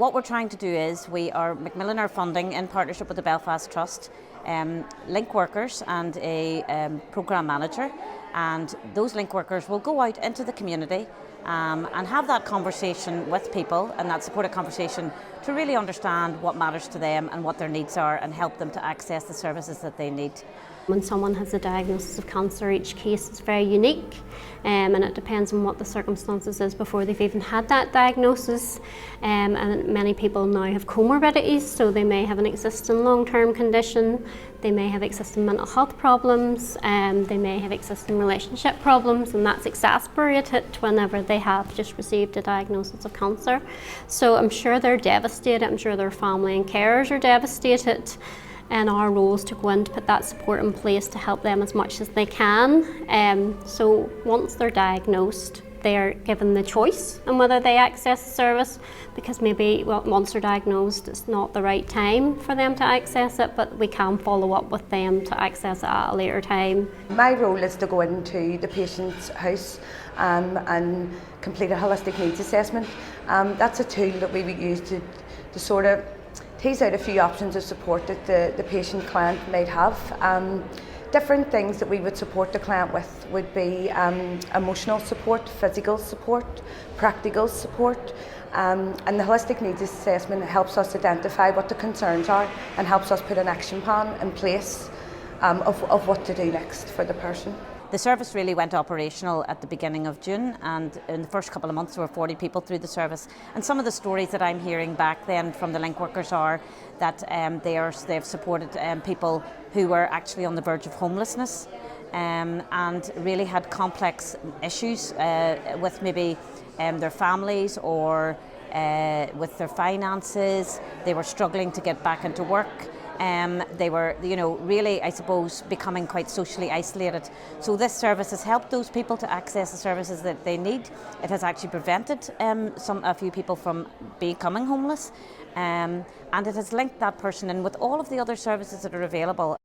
what we're trying to do is Macmillan are funding in partnership with the Belfast Trust link workers and a programme manager, and those link workers will go out into the community and have that conversation with people, and that supported conversation to really understand what matters to them and what their needs are, and help them to access the services that they need. When someone has a diagnosis of cancer, each case is very unique, and it depends on what the circumstances is before they've even had that diagnosis. And many people now have comorbidities, so they may have an existing long-term condition, they may have existing mental health problems, they may have existing relationship problems, and that's exacerbated whenever they have just received a diagnosis of cancer. So I'm sure they're devastated, I'm sure their family and carers are devastated. And our role is to go in to put that support in place to help them as much as they can. So once they're diagnosed, they're given the choice on whether they access the service, because maybe once they're diagnosed it's not the right time for them to access it, but we can follow up with them to access it at a later time. My role is to go into the patient's house and complete a holistic needs assessment. That's a tool that we would use to sort of tease out a few options of support that the patient client might have. Different things that we would support the client with would be emotional support, physical support, practical support, and the holistic needs assessment helps us identify what the concerns are and helps us put an action plan in place of what to do next for the person. The service really went operational at the beginning of June, and in the first couple of months there were 40 people through the service. And some of the stories that I'm hearing back then from the link workers are that they've supported people who were actually on the verge of homelessness and really had complex issues with maybe their families or with their finances. They were struggling to get back into work. They were, really, I suppose, becoming quite socially isolated. So this service has helped those people to access the services that they need. It has actually prevented a few people from becoming homeless, and it has linked that person in with all of the other services that are available.